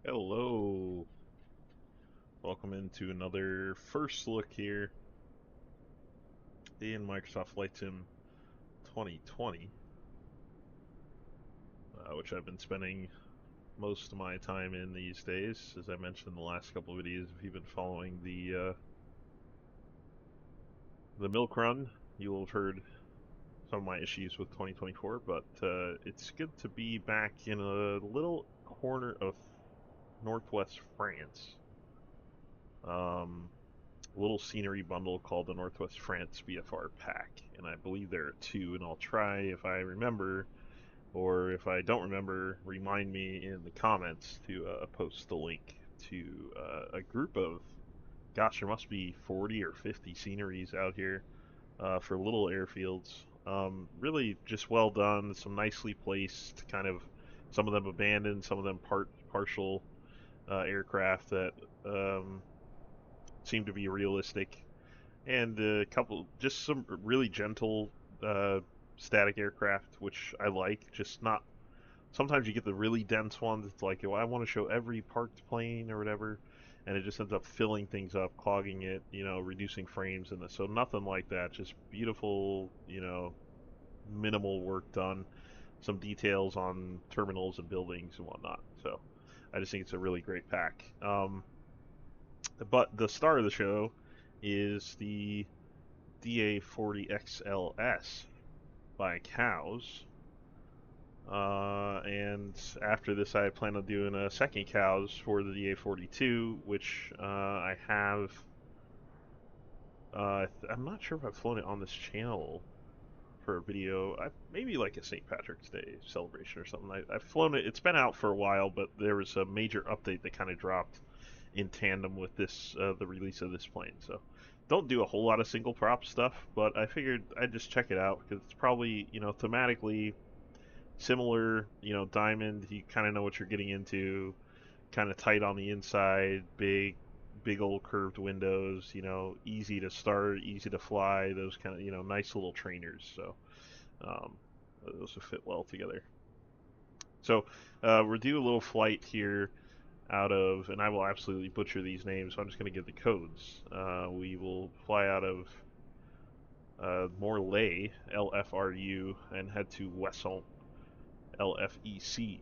Hello, welcome into another first look here in Microsoft Flight Sim 2020, which I've been spending most of my time in these days. As I mentioned in the last couple of videos, if you've been following the milk run, you'll have heard some of my issues with 2024. But it's good to be back in a little corner of Northwest France. Little scenery bundle called the Northwest France VFR pack, and I believe there are two, and I'll try, if I remember, or if I don't remember, remind me in the comments to post the link to a group of, gosh, there must be 40 or 50 sceneries out here for little airfields. Really just well done, some nicely placed, kind of, some of them abandoned, some of them partial aircraft that seem to be realistic, and a couple, just some really gentle static aircraft, which I like. Just not. Sometimes you get the really dense ones. It's like, well, I want to show every parked plane or whatever, and it just ends up filling things up, clogging it, reducing frames and this. So nothing like that. Just beautiful, minimal work done. Some details on terminals and buildings and whatnot. So I just think it's a really great pack. But the star of the show is the DA40 XLS by COWS. And after this, I plan on doing a second COWS for the DA42, which I have. I'm not sure if I've flown it on this channel for a video. Maybe like a St. Patrick's Day celebration or something. I've flown it. It's been out for a while, but there was a major update that kind of dropped in tandem with this, the release of this plane. So don't do a whole lot of single prop stuff, but I figured I'd just check it out because it's probably, thematically similar. Diamond, you kind of know what you're getting into. Kind of tight on the inside, big old curved windows. Easy to start, easy to fly. Those kind of, nice little trainers. So um, those will fit well together. So we'll do a little flight here out of, and I will absolutely butcher these names, so I'm just going to give the codes. We will fly out of Morlaix, LFRU, and head to Ouessant, LFEC,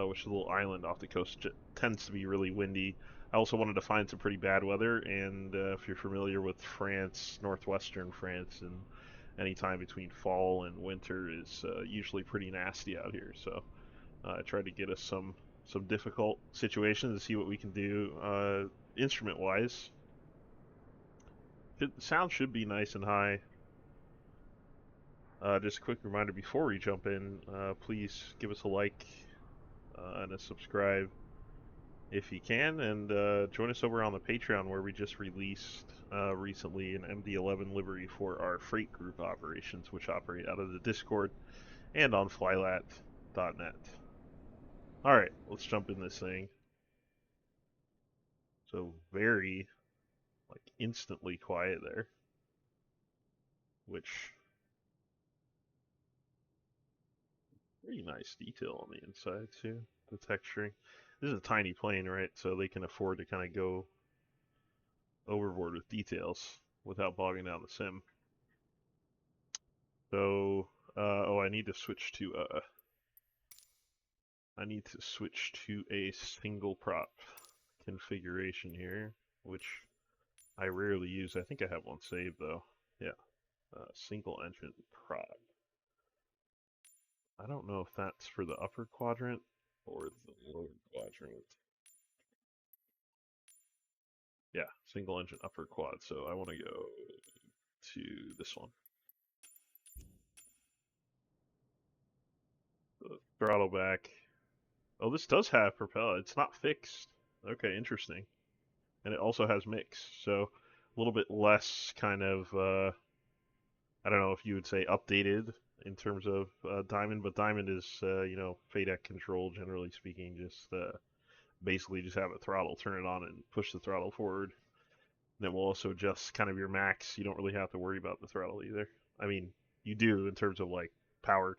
which is a little island off the coast. It tends to be really windy. I also wanted to find some pretty bad weather, and if you're familiar with France, northwestern France, and any time between fall and winter is usually pretty nasty out here. So I tried to get us some difficult situations to see what we can do instrument wise. The sound should be nice and high. Just a quick reminder before we jump in, please give us a like and a subscribe if you can, and join us over on the Patreon, where we just released recently an MD-11 livery for our freight group operations, which operate out of the Discord and on flylat.net. Alright, let's jump in this thing. So very, like, instantly quiet there, which, pretty nice detail on the inside too, the texturing. This is a tiny plane, right? So they can afford to kind of go overboard with details without bogging down the sim. So, oh, I need to switch to a single prop configuration here, which I rarely use. I think I have one saved though. Yeah, single engine prop. I don't know if that's for the upper quadrant or the lower quadrant. Yeah, single engine upper quad. So I want to go to this one. So throttle back. Oh, this does have propeller. It's not fixed. Okay, interesting. And it also has mix. So a little bit less kind of, I don't know if you would say updated in terms of Diamond, but Diamond is, FADEC control, generally speaking, just basically just have a throttle, turn it on and push the throttle forward. Then we'll also adjust kind of your max. You don't really have to worry about the throttle either. I mean, you do in terms of like power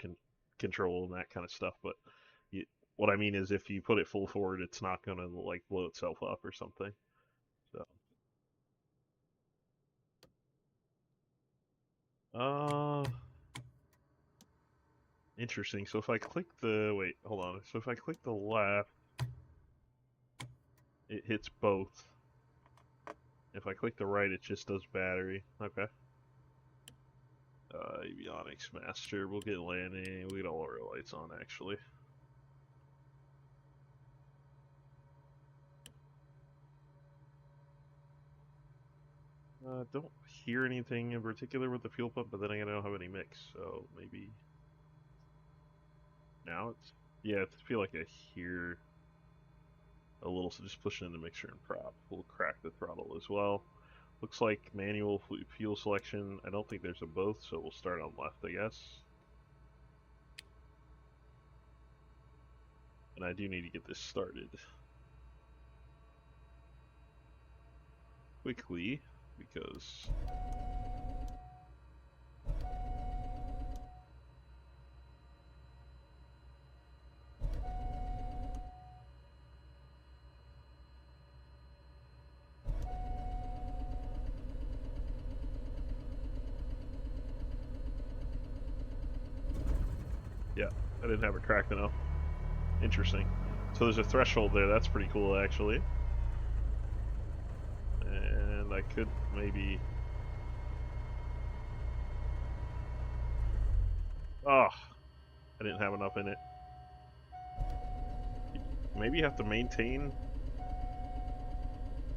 control and that kind of stuff, but what I mean is if you put it full forward, it's not going to like blow itself up or something. So, interesting. So if I click the, wait, hold on. So if I click the left, it hits both. If I click the right, it just does battery. Okay. Avionics master. We'll get landing. We'll get all our lights on, actually. Don't hear anything in particular with the fuel pump, but then I don't have any mix, so maybe now it's, yeah, I feel like I hear a little, so just pushing in the mixer and prop. We'll crack the throttle as well. Looks like manual fuel selection. I don't think there's a both, so we'll start on left, I guess. And I do need to get this started quickly because yeah, I didn't have it cracked enough. Interesting. So there's a threshold there. That's pretty cool, actually. And I could maybe... Oh, I didn't have enough in it. Maybe you have to maintain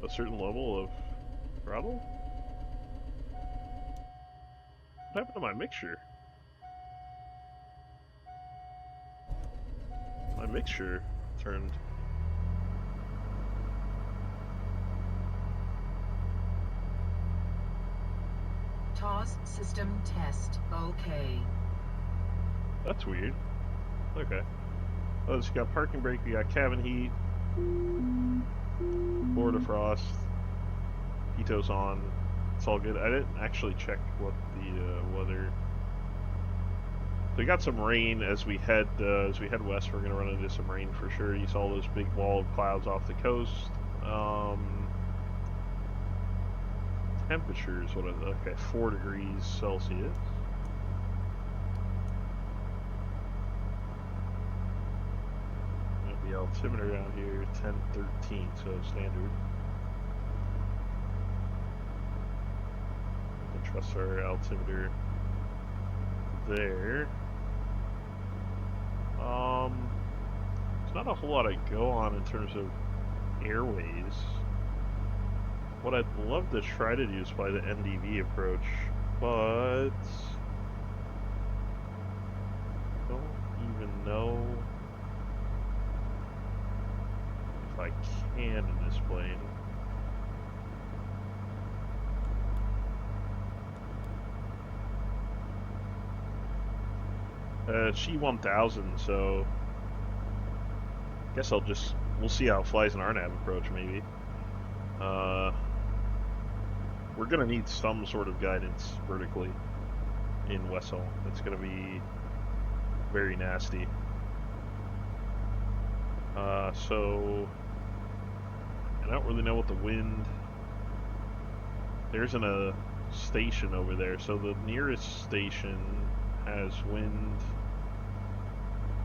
a certain level of throttle? What happened to my mixture? My mixture turned... TOS system test. Okay. That's weird. Okay. Oh, so you got parking brake, we got cabin heat, floor defrost, Pito's on. It's all good. I didn't actually check what the weather. So we got some rain as we head west. We're gonna run into some rain for sure. You saw those big wall of clouds off the coast. Temperatures, what are they? Okay, 4 degrees Celsius. The altimeter down here, 1013, so standard. And trust our altimeter there. There's not a whole lot to go on in terms of airways. What I'd love to try to do is fly the NDV approach, but I don't even know if I can in this plane. It's G1000, so I guess we'll see how it flies in our nav approach, maybe. We're gonna need some sort of guidance vertically in Ouessant. It's gonna be very nasty. So I don't really know what the wind. There isn't a station over there, so the nearest station has wind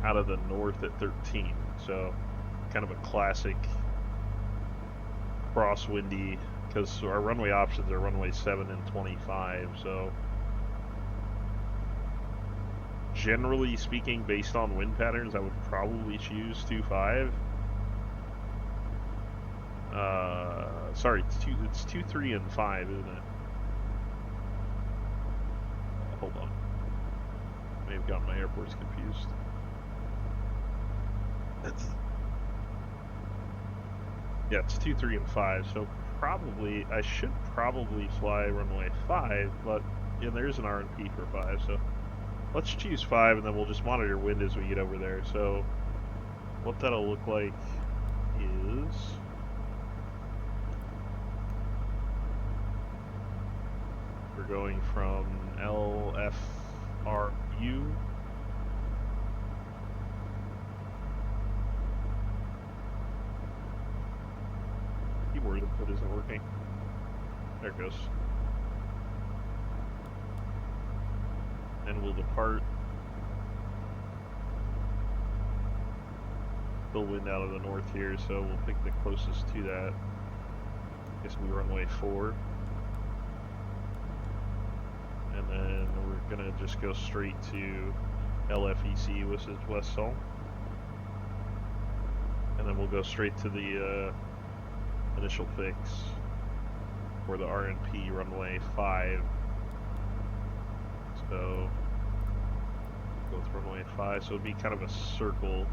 out of the north at 13. So kind of a classic crosswindy, because our runway options are runway 7 and 25, so generally speaking, based on wind patterns, I would probably choose 2.5. Sorry, it's 2, 3, and 5, isn't it? Hold on. May have gotten my airports confused. Yeah, it's 2, 3, and 5, so probably, I should probably fly runway 5, but yeah, there's an RNP for 5, so let's choose 5, and then we'll just monitor wind as we get over there. So what that'll look like is we're going from LFRU forward input isn't working. There it goes. And we'll depart. Still wind out of the north here, so we'll pick the closest to that. I guess we runway 4. And then we're gonna just go straight to LFEC, which is Ouessant. And then we'll go straight to the initial fix for the RNP runway 5. So go with runway 5, so it'd be kind of a circle.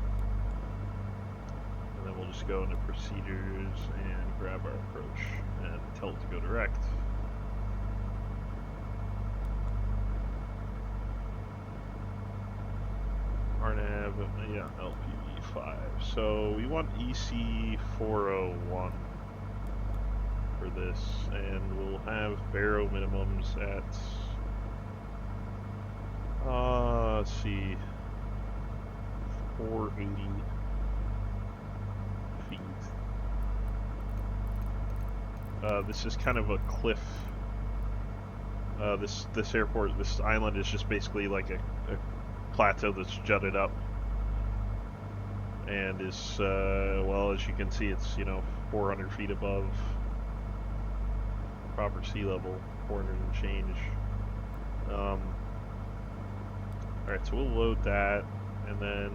And then we'll just go into procedures and grab our approach and tell it to go direct. RNAV, yeah, LPV5. So we want EC401 for this, and we'll have baro minimums at, let's see, 480 feet. This is kind of a cliff. This airport, this island is just basically like a plateau that's jutted up, and is well, as you can see, it's 400 feet above proper sea level, 400 and change. Alright, so we'll load that, and then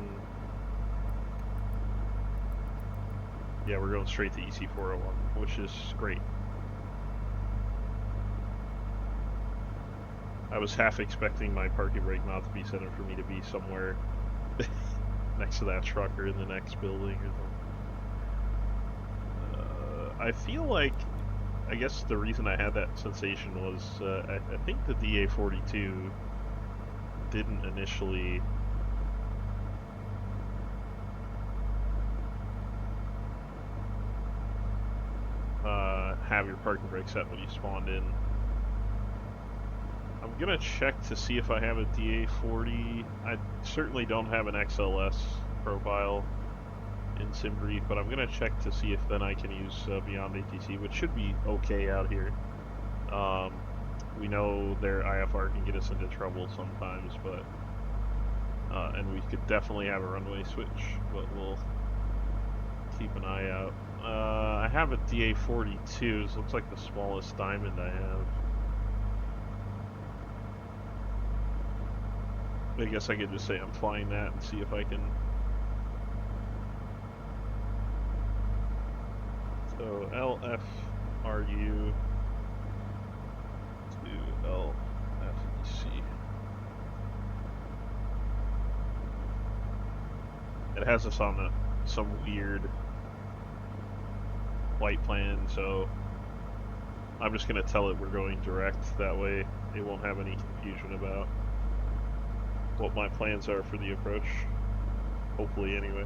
yeah, we're going straight to EC401, which is great. I was half expecting my parking brake mount to be set up for me to be somewhere next to that truck or in the next building or something. I feel like, I guess the reason I had that sensation was I think the DA42 didn't initially have your parking brake set when you spawned in. I'm gonna check to see if I have a DA40. I certainly don't have an XLS profile in SimBrief, but I'm gonna check to see if then I can use Beyond ATC, which should be okay out here. We know their IFR can get us into trouble sometimes, but and we could definitely have a runway switch, but we'll keep an eye out. I have a DA42. This looks like the smallest Diamond I have. I guess I could just say I'm flying that and see if I can. So LFRU to LFEC. It has us on some weird flight plan, so I'm just going to tell it we're going direct. That way it won't have any confusion about what my plans are for the approach. Hopefully, anyway.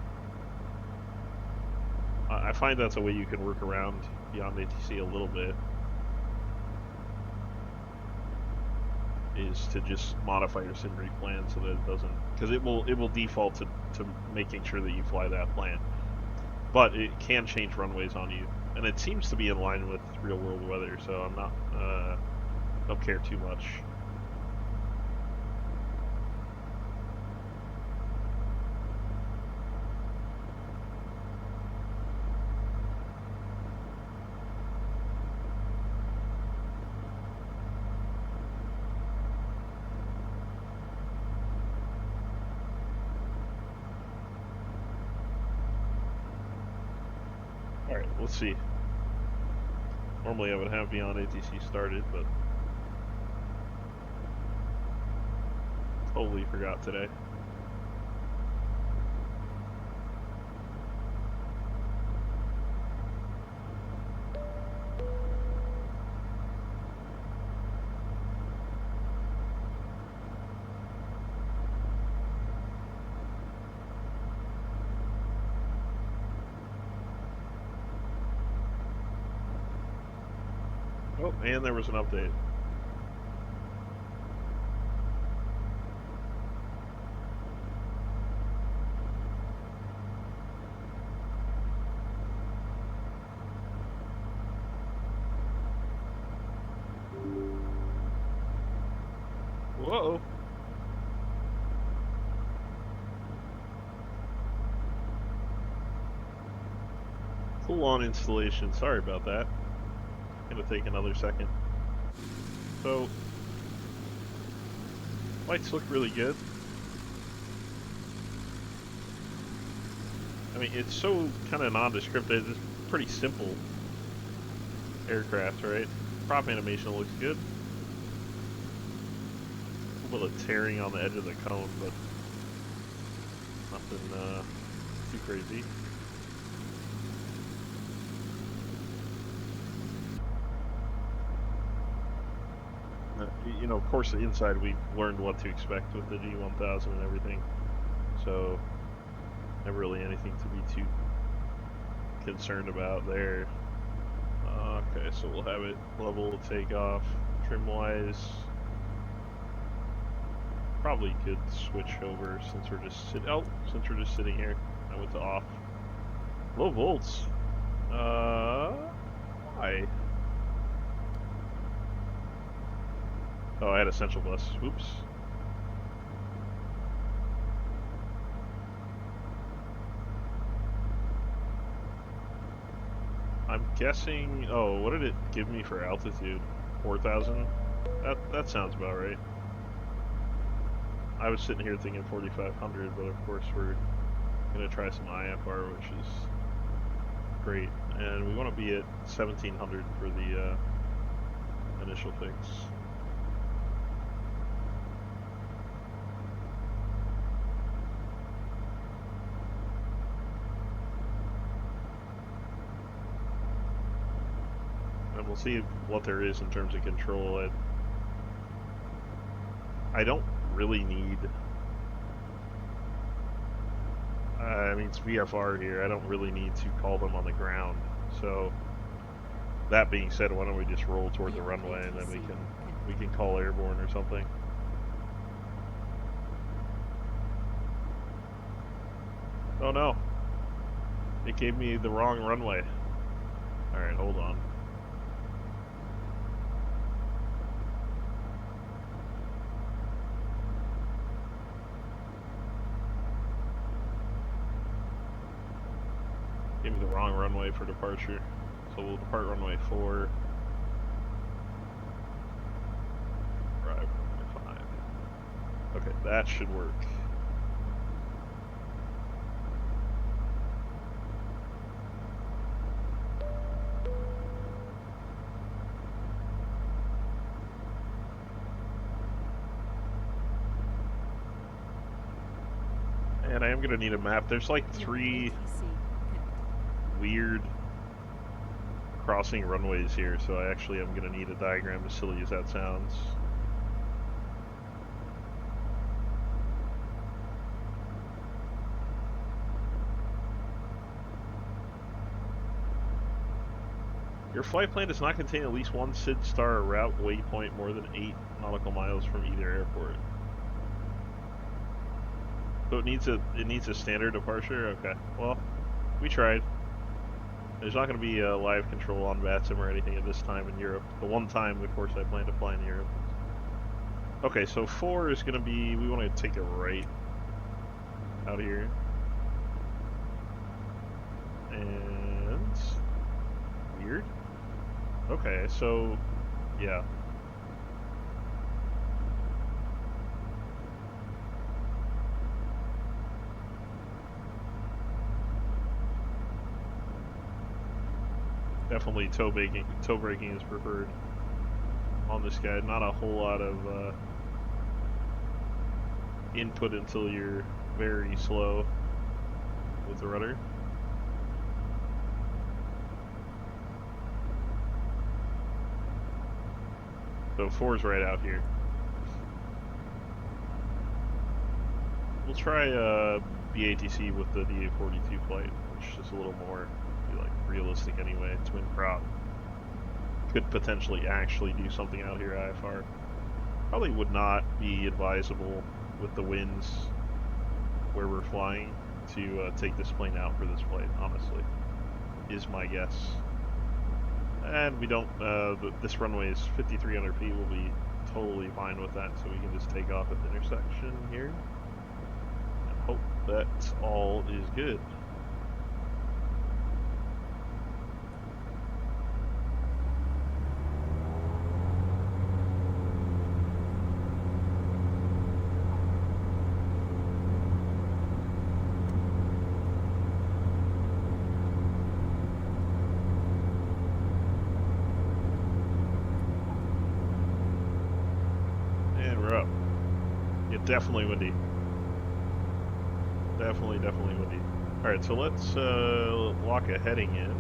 I find that's a way you can work around Beyond ATC a little bit, is to just modify your SimBrief plan so that it doesn't, because it will default to making sure that you fly that plan, but it can change runways on you, and it seems to be in line with real world weather, so I'm not don't care too much. Alright, let's see. Normally I would have Beyond ATC started, but totally forgot today. Oh, and there was an update. Whoa. Full on installation. Sorry about that. Gonna take another second. So, lights look really good. I mean, it's so kind of nondescript. It's pretty simple aircraft, right? Prop animation looks good. A little bit of tearing on the edge of the cone, but nothing too crazy. You know, of course, the inside we've learned what to expect with the G1000 and everything, so never really anything to be too concerned about there. Okay, so we'll have it level to take off. Trim-wise, probably could switch over since we're just sitting here. I went to off. Low volts. Why? Oh, I had essential bus. Oops. I'm guessing. Oh, what did it give me for altitude? 4,000. That sounds about right. I was sitting here thinking 4,500, but of course we're gonna try some IFR, which is great, and we want to be at 1,700 for the initial fix. And we'll see what there is in terms of control. I don't really need. I mean, it's VFR here. I don't really need to call them on the ground. So, that being said, why don't we just roll toward the runway and then we can call airborne or something. Oh no! It gave me the wrong runway. All right, hold on. Gave me the wrong runway for departure. So we'll depart runway 4. Arrive runway 5. Okay, that should work. And I am going to need a map. There's like 3 weird crossing runways here, so I actually am going to need a diagram, as silly as that sounds. Your flight plan does not contain at least one SID star route waypoint more than 8 nautical miles from either airport. So it needs a standard departure? Okay, well, we tried. There's not going to be live control on VATSIM or anything at this time in Europe. The one time, of course, I plan to fly in Europe. Okay, so 4 is going to be, we want to take a right out here. And weird. Okay, so yeah. Definitely toe braking is preferred on this guy. Not a whole lot of input until you're very slow with the rudder. So 4 is right out here. We'll try BATC with the DA42 flight, which is a little more like realistic anyway. Twin prop could potentially actually do something out here. IFR probably would not be advisable with the winds where we're flying to take this plane out for this flight, honestly, is my guess. And we don't, this runway is 5,300 feet, will be totally fine with that, so we can just take off at the intersection here. And hope that all is good. Definitely windy. Definitely windy. Alright, so let's lock a heading in.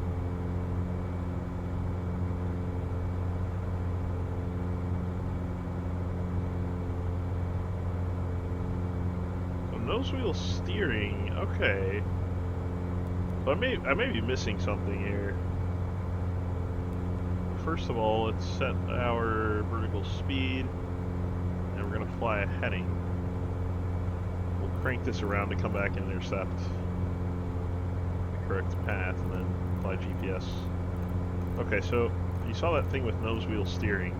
So nose wheel steering, okay. So I may be missing something here. First of all, let's set our vertical speed, and we're gonna fly a heading. Crank this around to come back and intercept the correct path, and then apply GPS. Okay, so you saw that thing with nose wheel steering,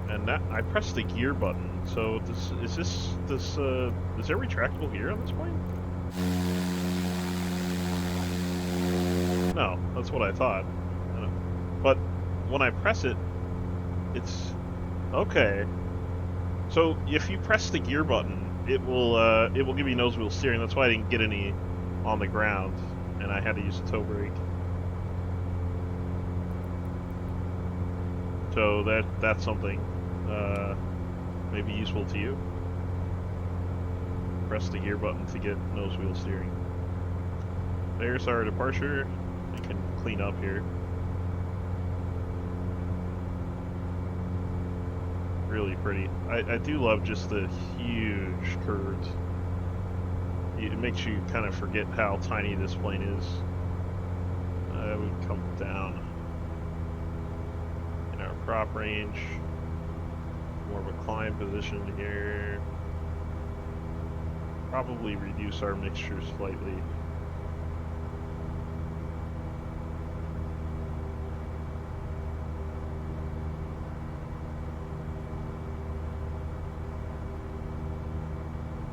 and that I pressed the gear button. So is there retractable gear on this plane? No, that's what I thought. But when I press it, it's okay. So if you press the gear button, it will give you nose wheel steering. That's why I didn't get any on the ground, and I had to use a toe brake. So that's something maybe useful to you. Press the gear button to get nose wheel steering. There's our departure. We can clean up here. Really pretty. I do love just the huge curves. It makes you kind of forget how tiny this plane is. We come down in our prop range. More of a climb position here. Probably reduce our mixture slightly.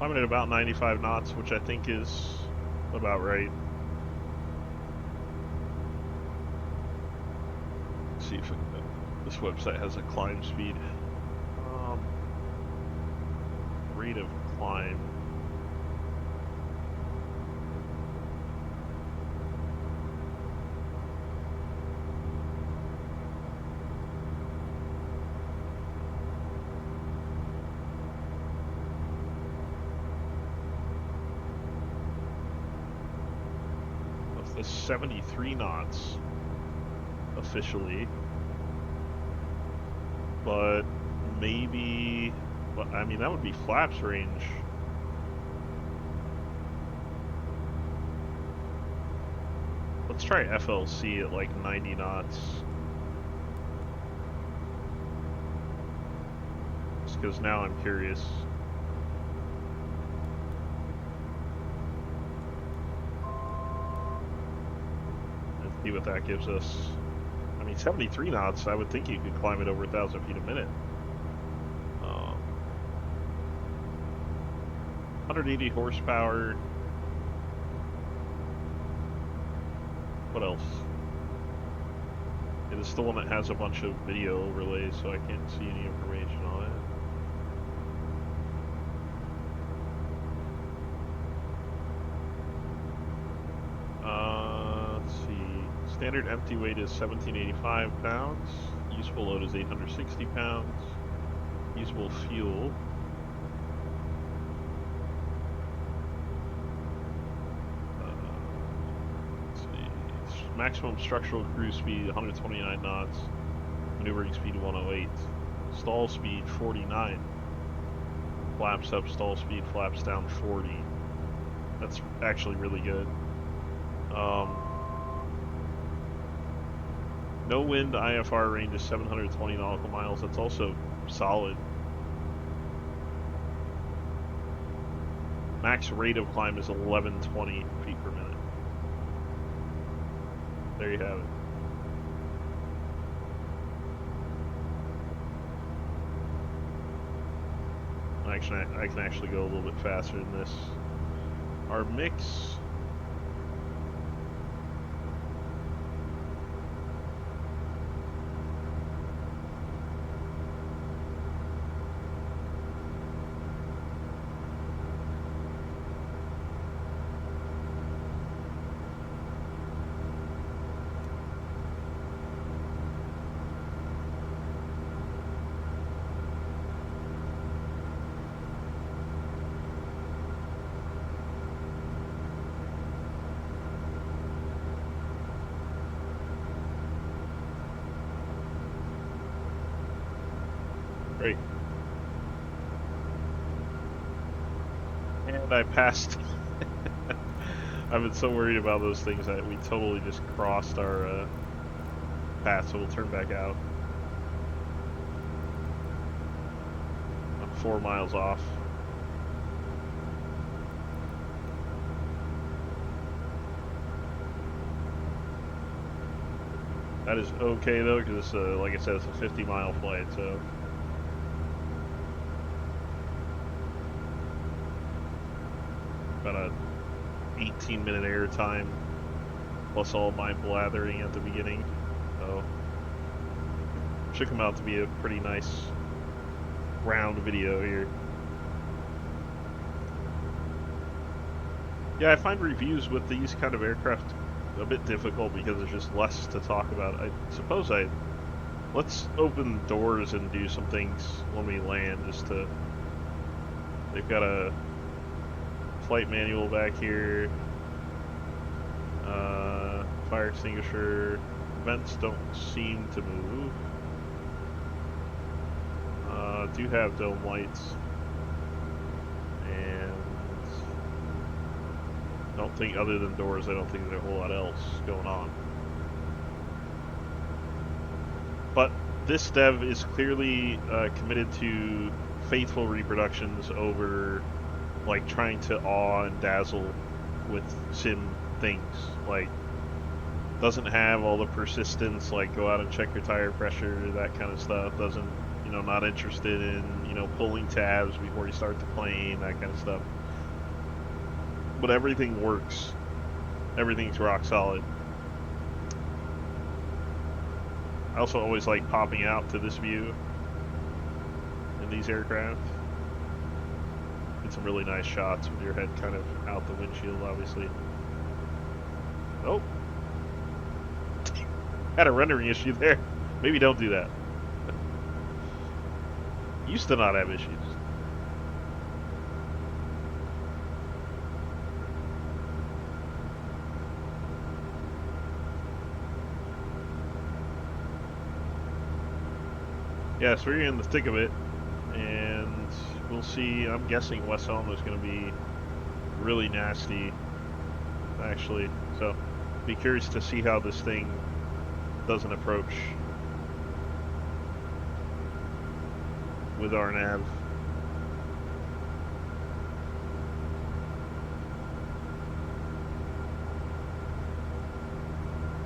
I'm at about 95 knots, which I think is about right. Let's see if this website has a climb speed. Rate of climb. Is 73 knots officially, but maybe, I mean, that would be flaps range. Let's try FLC at like 90 knots. Just because now I'm curious. See what that gives us. I mean, 73 knots, I would think you could climb it over 1,000 feet a minute. 180 horsepower. What else? It is the one that has a bunch of video overlays, so I can't see any information on it. Standard empty weight is 1,785 pounds. Useful load is 860 pounds. Usable fuel. Let's see. Maximum structural cruise speed 129 knots. Maneuvering speed 108. Stall speed 49. Flaps up, stall speed, flaps down 40. That's actually really good. No wind IFR range is 720 nautical miles. That's also solid. Max rate of climb is 1120 feet per minute. There you have it. I can actually go a little bit faster than this. Our mix. Great. And I passed. I've been so worried about those things that we totally just crossed our path, so we'll turn back out. I'm 4 miles off. That is okay though, because like I said, it's a 50-mile flight, so. About a 18-minute air time, plus all my blathering at the beginning, so should come out to be a pretty nice round video here. Yeah, I find reviews with these kind of aircraft a bit difficult because there's just less to talk about. I suppose let's open doors and do some things when we land, just to. They've got a flight manual back here. Fire extinguisher. Vents don't seem to move. Do have dome lights. And don't think, other than doors, I don't think there's a whole lot else going on. But this dev is clearly committed to faithful reproductions over like trying to awe and dazzle with sim things. Like, doesn't have all the persistence, like go out and check your tire pressure, that kind of stuff. Doesn't, not interested in, pulling tabs before you start the plane, that kind of stuff. But everything works. Everything's rock solid. I also always like popping out to this view in these aircraft. Get some really nice shots with your head kind of out the windshield, obviously. Oh. Had a rendering issue there. Maybe don't do that. Used to not have issues. Yeah, so we're in the thick of it, and we'll see. I'm guessing Ouessant is going to be really nasty, actually. So, be curious to see how this thing doesn't approach with our nav.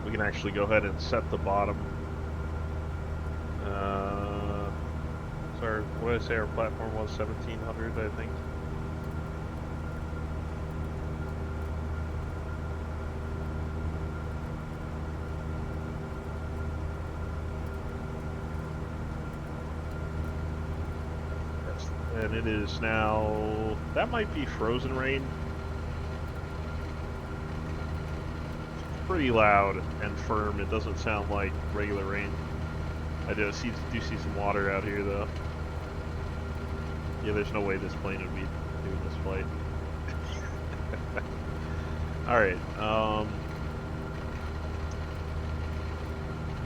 We can actually go ahead and set the bottom. Sorry, what did I say our platform was? 1700, I think. Yes, and it is now, that might be frozen rain. Pretty loud and firm. It doesn't sound like regular rain. I do see some water out here though. Yeah, there's no way this plane would be doing this flight. Alright,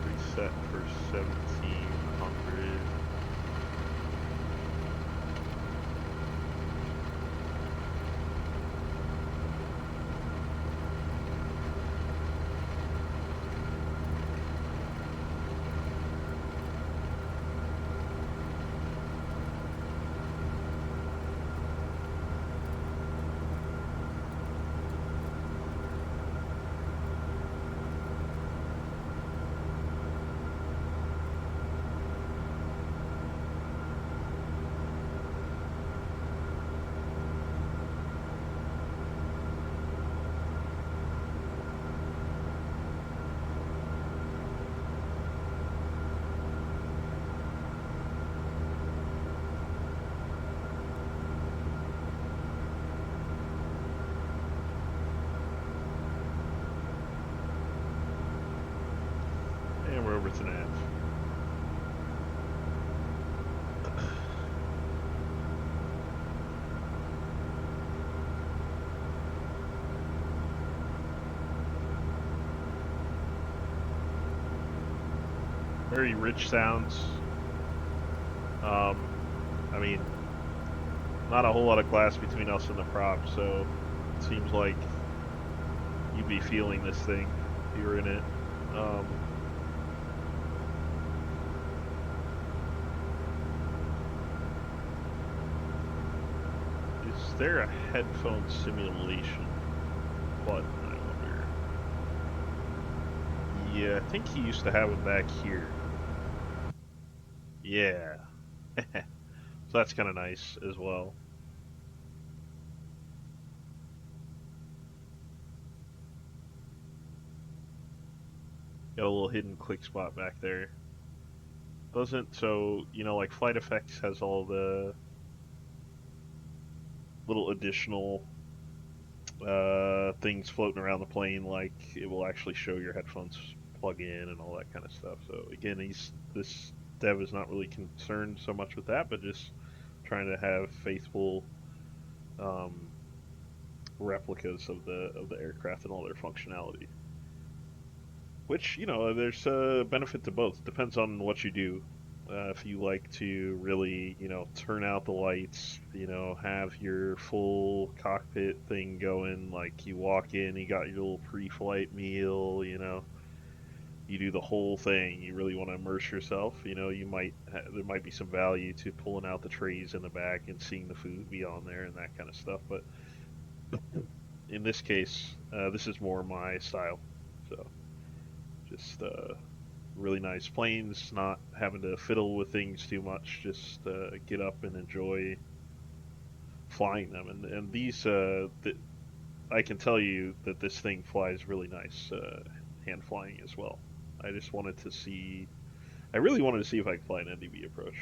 reset for 1700. over to nav. Very rich sounds. I mean, not a whole lot of glass between us and the prop, so it seems like you'd be feeling this thing if you were in it. Is there a headphone simulation button, I wonder? Yeah, I think he used to have them back here. Yeah. So that's kind of nice as well. Got a little hidden click spot back there. Doesn't, so, you know, like Flight Effects has all the little additional things floating around the plane, like it will actually show your headphones plug in and all that kind of stuff. So again, this dev is not really concerned so much with that, but just trying to have faithful replicas of the aircraft and all their functionality. Which, you know, there's a benefit to both. Depends on what you do. If you like to really, you know, turn out the lights, you know, have your full cockpit thing going, like you walk in, you got your little pre-flight meal, you know, you do the whole thing. You really want to immerse yourself, you know, there might be some value to pulling out the trays in the back and seeing the food be on there and that kind of stuff. But in this case, this is more my style. So just really nice planes, not having to fiddle with things too much, just get up and enjoy flying them. And these, I can tell you that this thing flies really nice hand flying as well. I just wanted to see, I really wanted to see if I could fly an NDB approach.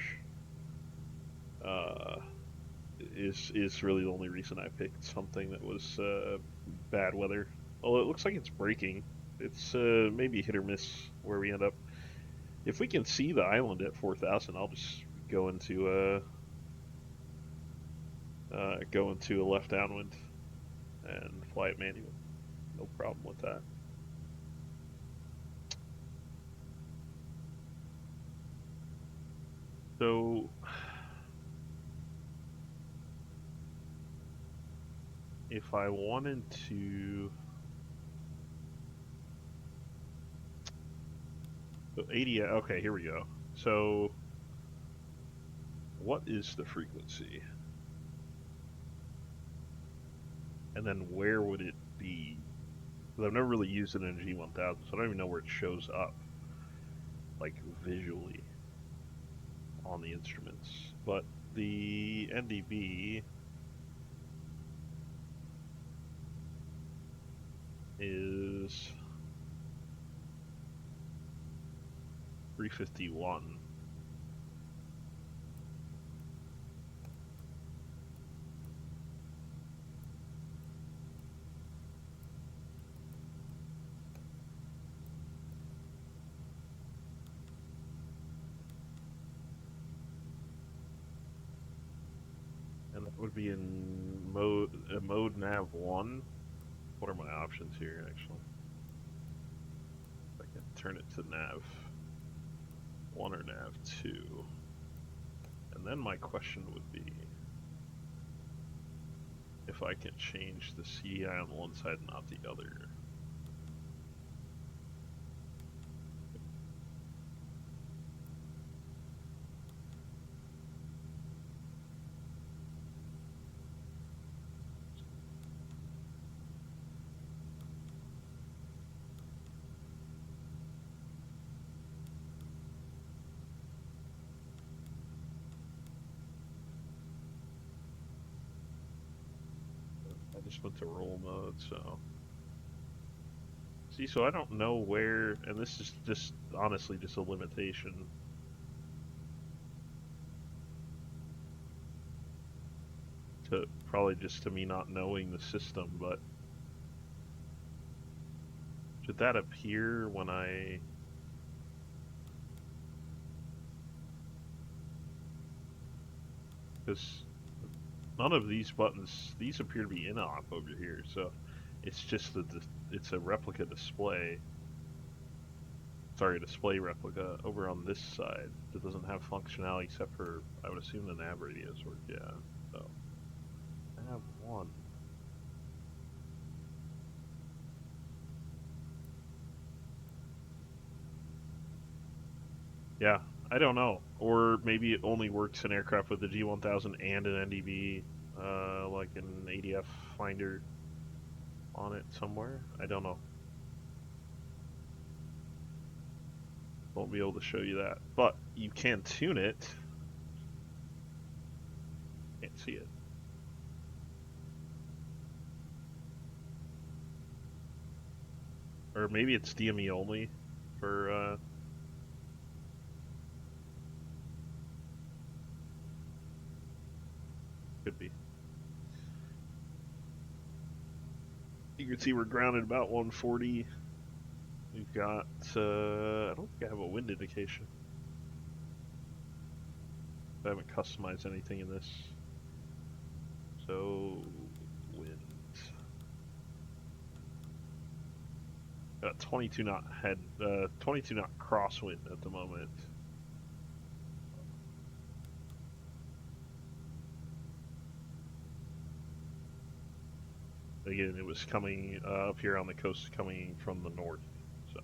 Is really the only reason I picked something that was bad weather. Well, it looks like it's breaking. It's maybe hit or miss where we end up. If we can see the island at 4,000, I'll just go into a left downwind and fly it manual. No problem with that. So if I wanted to, so 80. Okay, here we go. So what is the frequency? And then where would it be? Because I've never really used it in a G1000, so I don't even know where it shows up, like visually on the instruments. But the NDB is 351. And that would be in mode nav 1. What are my options here, actually? I can turn it to nav 1 or nav 2. And then my question would be if I can change the CDI on one side and not the other. I just went to roll mode, so. See, so I don't know where, and this is just honestly just a limitation. To probably just to me not knowing the system, but should that appear when I because none of these buttons, these appear to be in-op over here, so it's just it's a replica display. Sorry, display replica over on this side that doesn't have functionality except for, I would assume, the nav radios work. Yeah, so I have one. Yeah, I don't know. Or maybe it only works in aircraft with the G1000 and an NDB, like an ADF finder on it somewhere. I don't know. Won't be able to show you that. But you can tune it. Can't see it. Or maybe it's DME only for, could be. You can see we're grounded about 140. We've got, I don't think I have a wind indication. I haven't customized anything in this. So, wind. Got 22 knot 22 knot crosswind at the moment. Again, it was coming up here on the coast, coming from the north, so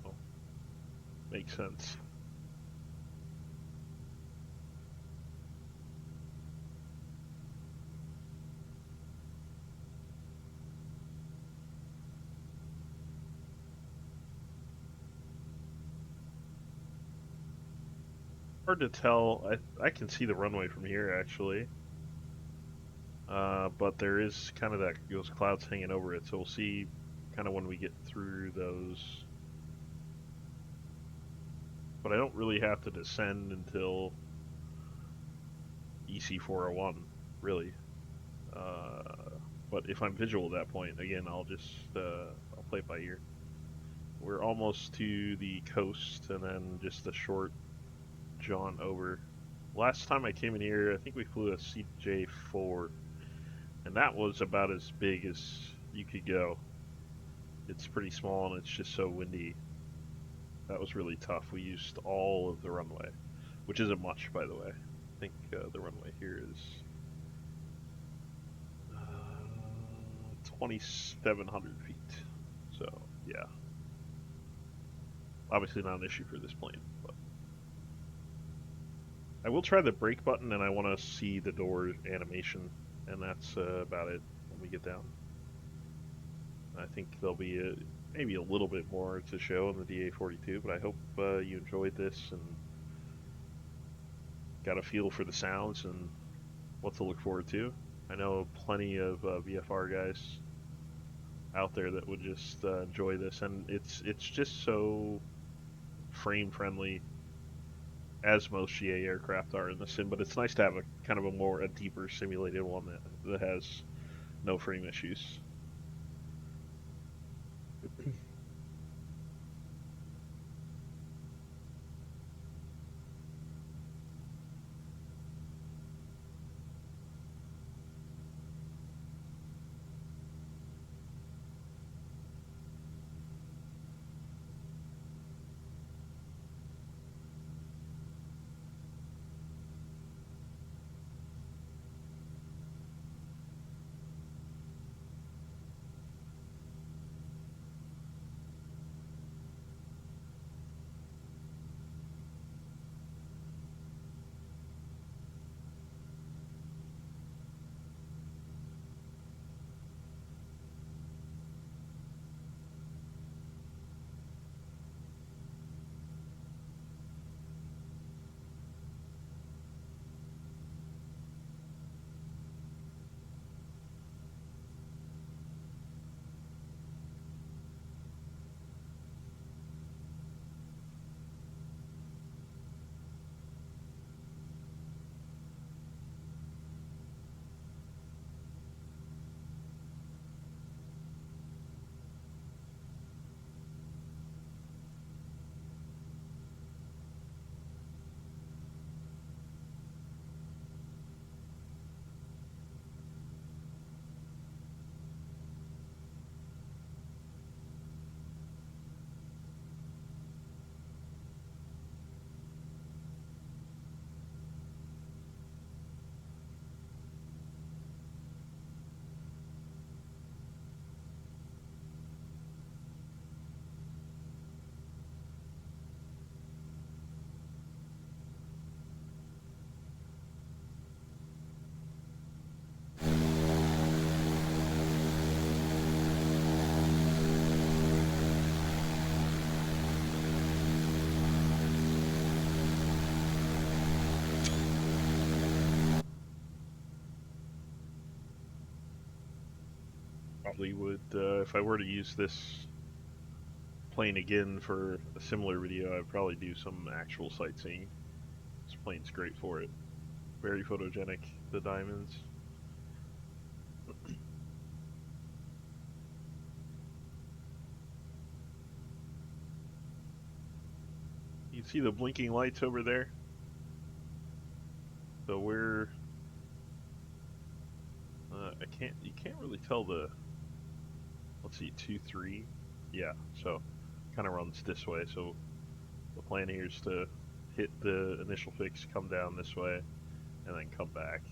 makes sense. Hard to tell. I can see the runway from here actually, but there is kind of those clouds hanging over it, so we'll see kind of when we get through those. But I don't really have to descend until EC401, really. But if I'm visual at that point, again, I'll just I'll play it by ear. We're almost to the coast, and then just a short jaunt over. Last time I came in here, I think we flew a CJ4, and that was about as big as you could go. It's pretty small, and it's just so windy. That was really tough. We used all of the runway, which isn't much, by the way. I think the runway here is 2,700 feet. So, yeah. Obviously not an issue for this plane, but I will try the brake button, and I want to see the door animation, and that's about it when we get down. I think there'll be maybe a little bit more to show in the DA42, but I hope you enjoyed this and got a feel for the sounds and what to look forward to. I know plenty of VFR guys out there that would just enjoy this, and it's just so frame friendly, as most GA aircraft are in the sim, but it's nice to have a kind of a deeper simulated one that has no frame issues. probably would, if I were to use this plane again for a similar video, I'd probably do some actual sightseeing. This plane's great for it. Very photogenic, the diamonds. You see the blinking lights over there? So we're, you can't really tell the, let's see, 2-3. Yeah, so kind of runs this way. So the plan here is to hit the initial fix, come down this way, and then come back.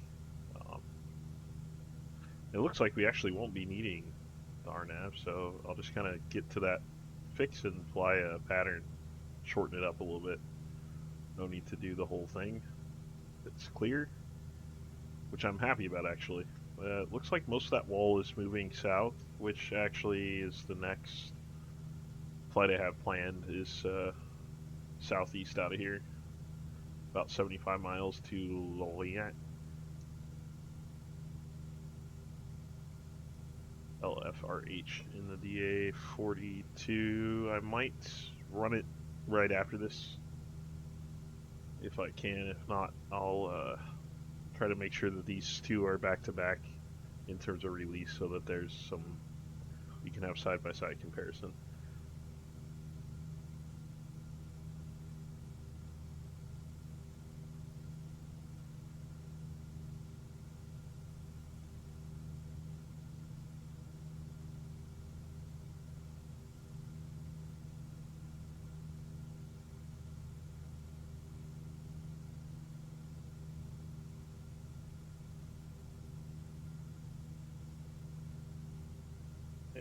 It looks like we actually won't be needing the RNAV, so I'll just kind of get to that fix and fly a pattern, shorten it up a little bit. No need to do the whole thing. It's clear, which I'm happy about actually. It looks like most of that wall is moving south, which actually is the next flight I have planned is southeast out of here, about 75 miles to Lycoming LFRH in the DA42. I might run it right after this if I can. If not, I'll try to make sure that these two are back to back in terms of release so that there's some, we can have side-by-side comparison.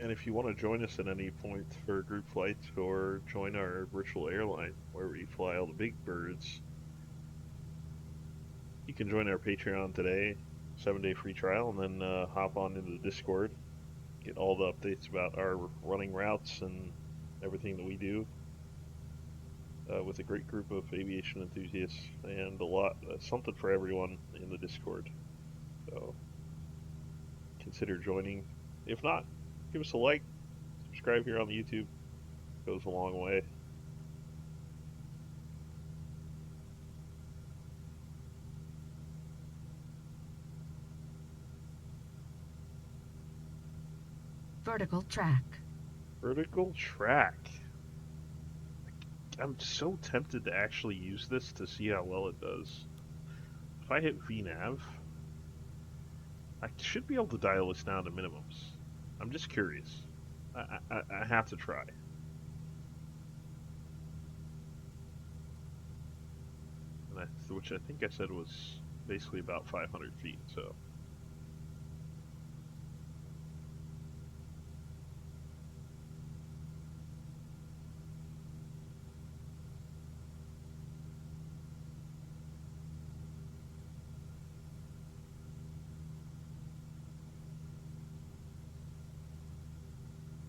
And if you want to join us at any point for group flights or join our virtual airline where we fly all the big birds, you can join our Patreon today, 7-day free trial, and then hop on into the Discord, get all the updates about our running routes and everything that we do with a great group of aviation enthusiasts and a lot, something for everyone in the Discord. So consider joining. If not, give us a like, subscribe here on the YouTube. It goes a long way. Vertical track. Vertical track. I'm so tempted to actually use this to see how well it does. If I hit VNAV, I should be able to dial this down to minimums. I'm just curious. I have to try. And which I think I said was basically about 500 feet, so.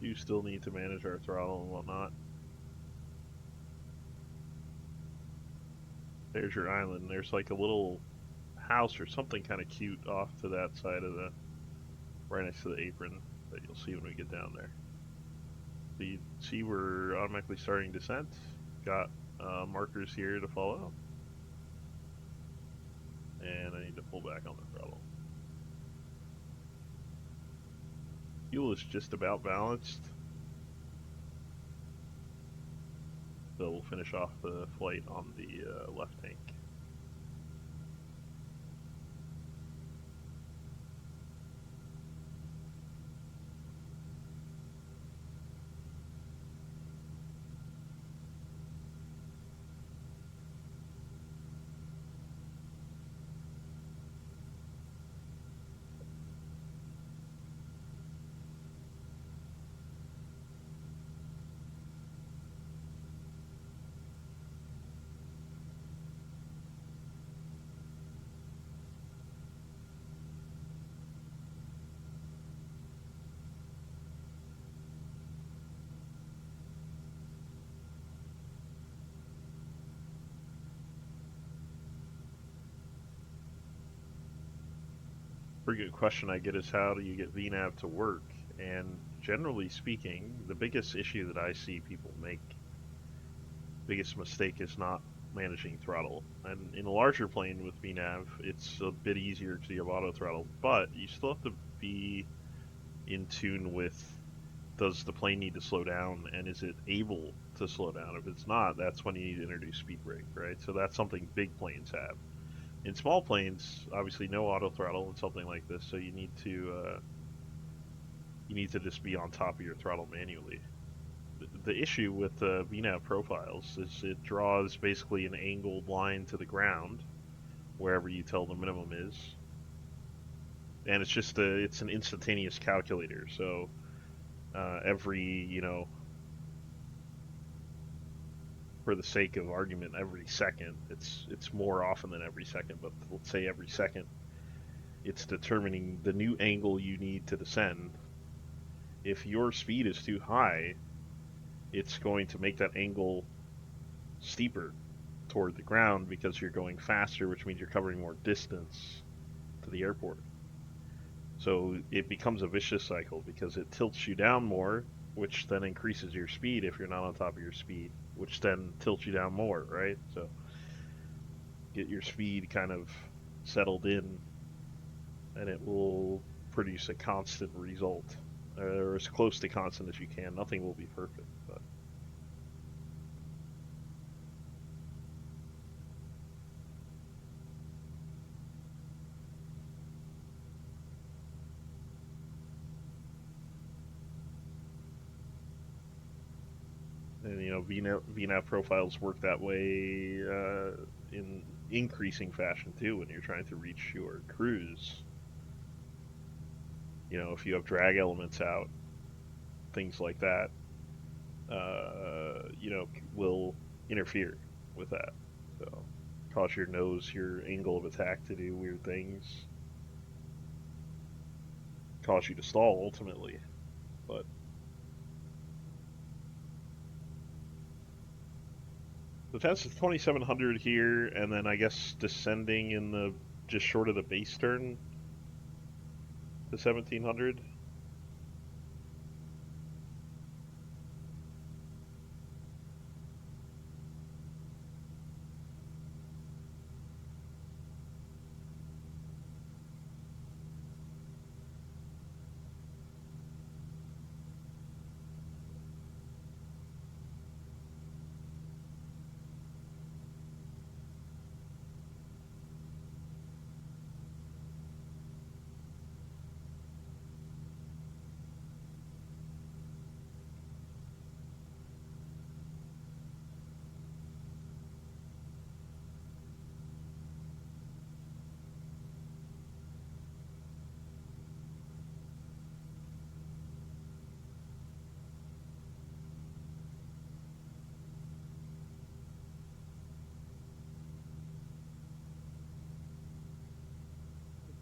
You still need to manage our throttle and whatnot. There's your island. There's like a little house or something kind of cute off to that side of the, right next to the apron that you'll see when we get down there. So you see we're automatically starting descent. Got markers here to follow. And I need to pull back on the throttle. Fuel is just about balanced. So we'll finish off the flight on the left tank. Pretty good question I get is how do you get VNAV to work? And generally speaking, the biggest issue that I see people make, biggest mistake is not managing throttle. And in a larger plane with VNAV, it's a bit easier because you have auto throttle, but you still have to be in tune with, does the plane need to slow down, and is it able to slow down? If it's not, that's when you need to introduce speed brake, right? So that's something big planes have. In small planes, obviously no auto throttle and something like this, so you need to just be on top of your throttle manually. The issue with VNAV profiles is it draws basically an angled line to the ground wherever you tell the minimum is, and it's an instantaneous calculator. So every for the sake of argument, every second, it's more often than every second, but let's say every second, it's determining the new angle you need to descend. If your speed is too high, it's going to make that angle steeper toward the ground because you're going faster, which means you're covering more distance to the airport. So it becomes a vicious cycle because it tilts you down more, which then increases your speed if you're not on top of your speed, which then tilts you down more, right? So get your speed kind of settled in, and it will produce a constant result, or as close to constant as you can. Nothing will be perfect, but and VNAV profiles work that way in increasing fashion too when you're trying to reach your cruise. If you have drag elements out, things like that, will interfere with that. So, cause your nose, your angle of attack to do weird things, cause you to stall ultimately. But the test is 2700 here, and then I guess descending in the just short of the base turn to 1700.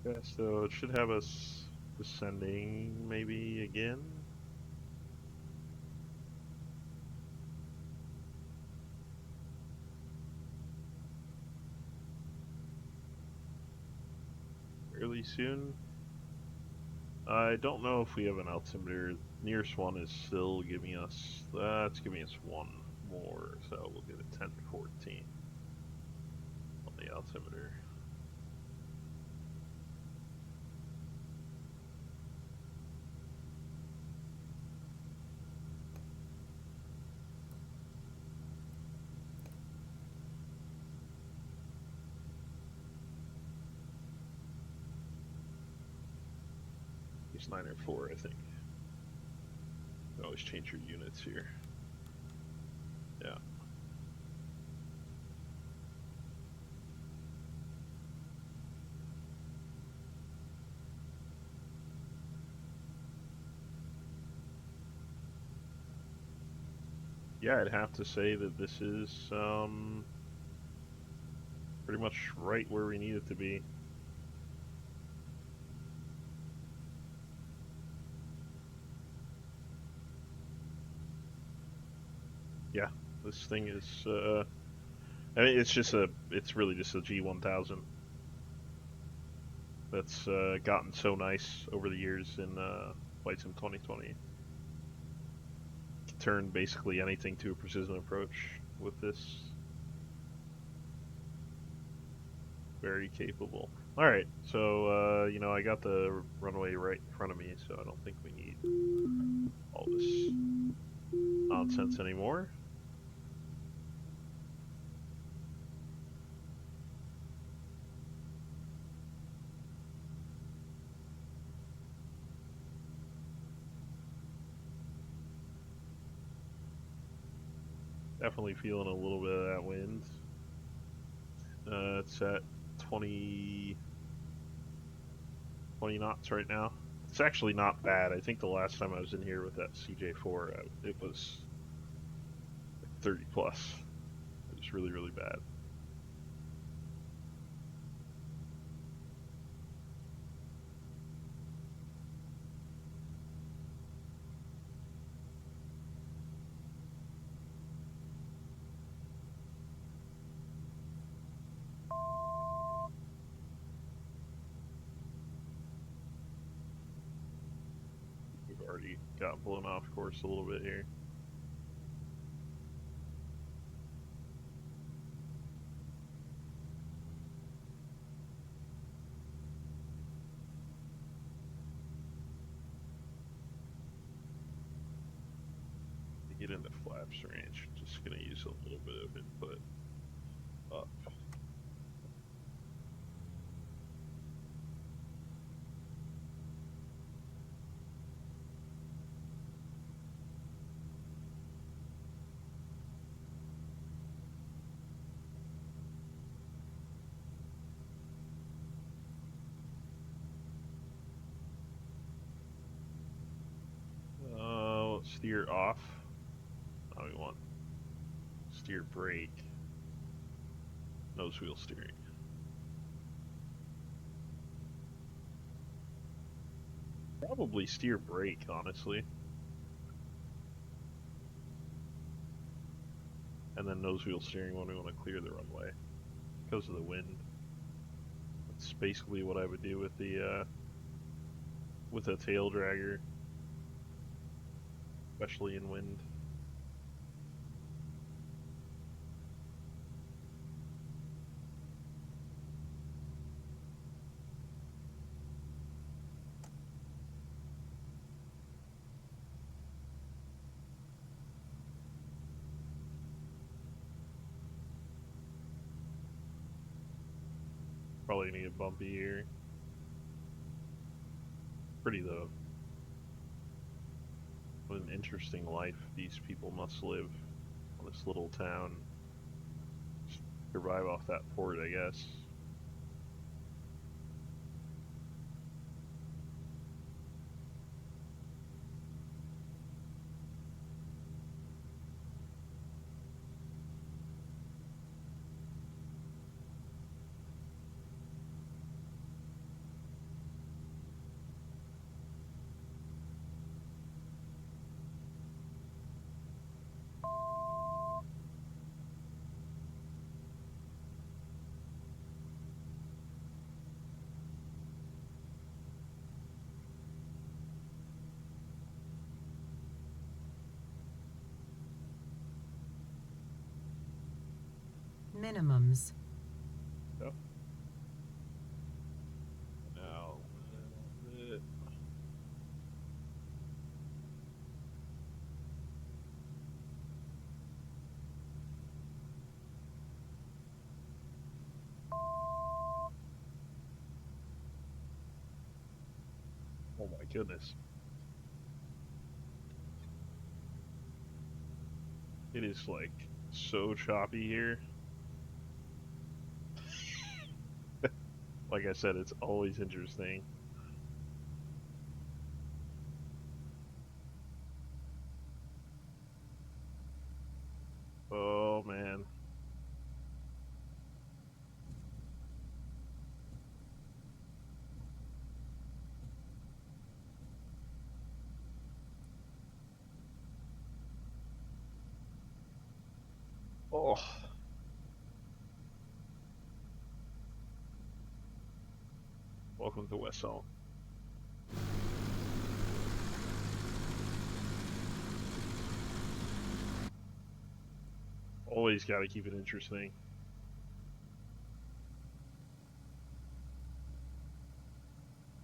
Yeah, so it should have us descending maybe again. Fairly soon. I don't know if we have an altimeter. Nearest one is still giving us, it's giving us one more, so we'll get a 1014 on the altimeter. It's 904, I think. You can always change your units here. Yeah. Yeah, I'd have to say that this is pretty much right where we need it to be. Yeah, this thing is, I mean, it's really just a G1000 that's gotten so nice over the years in Flight Sim 2020. Turn basically anything to a precision approach with this. Very capable. Alright, so, you know, I got the runway right in front of me, so I don't think we need all this nonsense anymore. Definitely feeling a little bit of that wind. It's at 20 knots right now. It's actually not bad. I think the last time I was in here with that CJ4, it was like 30 plus. It was really, really bad. We've already got blown off course a little bit here. To get into flaps range, just gonna use a little bit of input up. Let's steer off. Now we want steer brake, nose wheel steering. Probably steer brake, honestly. And then nose wheel steering when we want to clear the runway because of the wind. That's basically what I would do with the with a tail dragger, especially in wind. Probably gonna get bumpy here. Pretty though. What an interesting life these people must live on this little town. Survive off that port, I guess. Minimums. Yep. Now, oh my goodness. It is like so choppy here. Like I said, it's always interesting. Oh man. Oh. Welcome to Ouessant. Somebody's got to keep it interesting.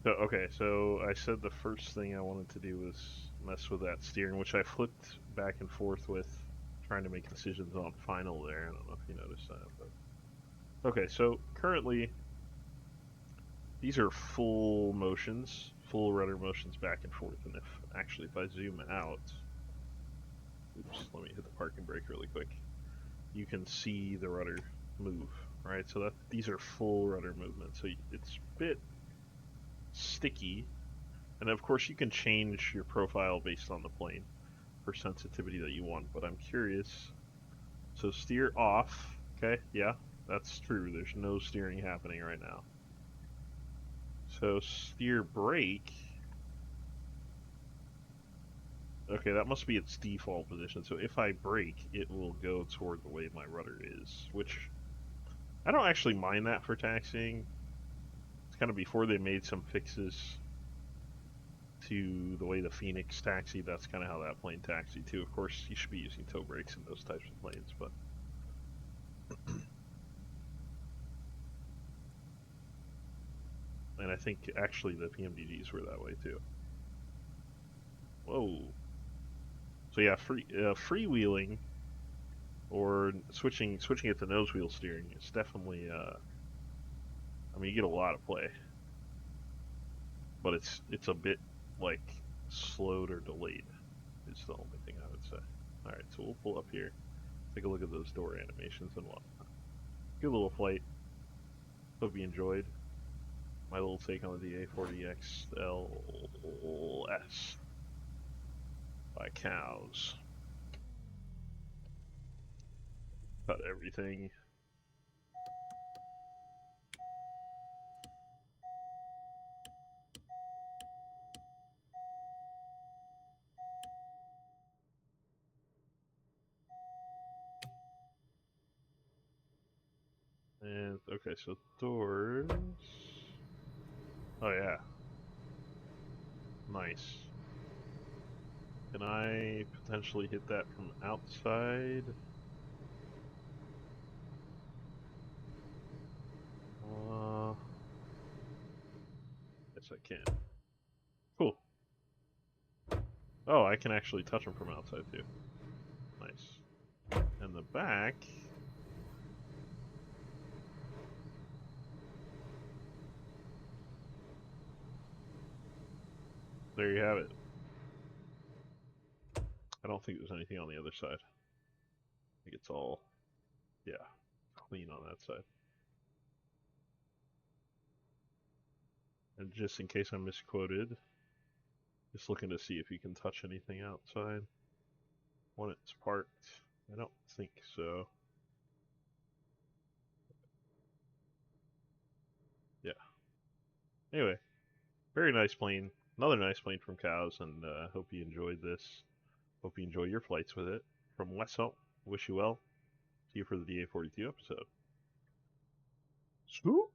So, okay, so I said the first thing I wanted to do was mess with that steering, which I flipped back and forth with, trying to make decisions on final there. I don't know if you noticed that, but... Okay, so currently, these are full motions, full rudder motions back and forth, and if I zoom out, oops, let me hit the parking brake really quick, you can see the rudder move, right? So these are full rudder movements, so it's a bit sticky, and of course you can change your profile based on the plane for sensitivity that you want, but I'm curious. So steer off, okay, yeah, that's true, there's no steering happening right now. So steer brake, okay, that must be its default position, so if I brake, it will go toward the way my rudder is, which I don't actually mind that for taxiing. It's kind of before they made some fixes to the way the Phoenix taxied, that's kind of how that plane taxied too. Of course, you should be using toe brakes in those types of planes, but... And I think actually the PMDGs were that way too. Whoa. So yeah, freewheeling or switching it to nose wheel steering is definitely, I mean, you get a lot of play, but it's a bit like slowed or delayed. Is the only thing I would say. All right, so we'll pull up here, take a look at those door animations and whatnot. Good little flight. Hope you enjoyed my little take on the DA40 XLS by COWS. Cut everything. And okay, so doors. Oh yeah, nice. Can I potentially hit that from outside? Yes I can. Cool. Oh, I can actually touch them from outside too. Nice. And the back. There you have it. I don't think there's anything on the other side. I think it's all, yeah, clean on that side. And just in case I'm misquoted, just looking to see if you can touch anything outside when it's parked. I don't think so. Yeah. Anyway, very nice plane. Another nice plane from COWS, and hope you enjoyed this. Hope you enjoy your flights with it. From Ouessant, wish you well. See you for the DA42 episode. Swoop!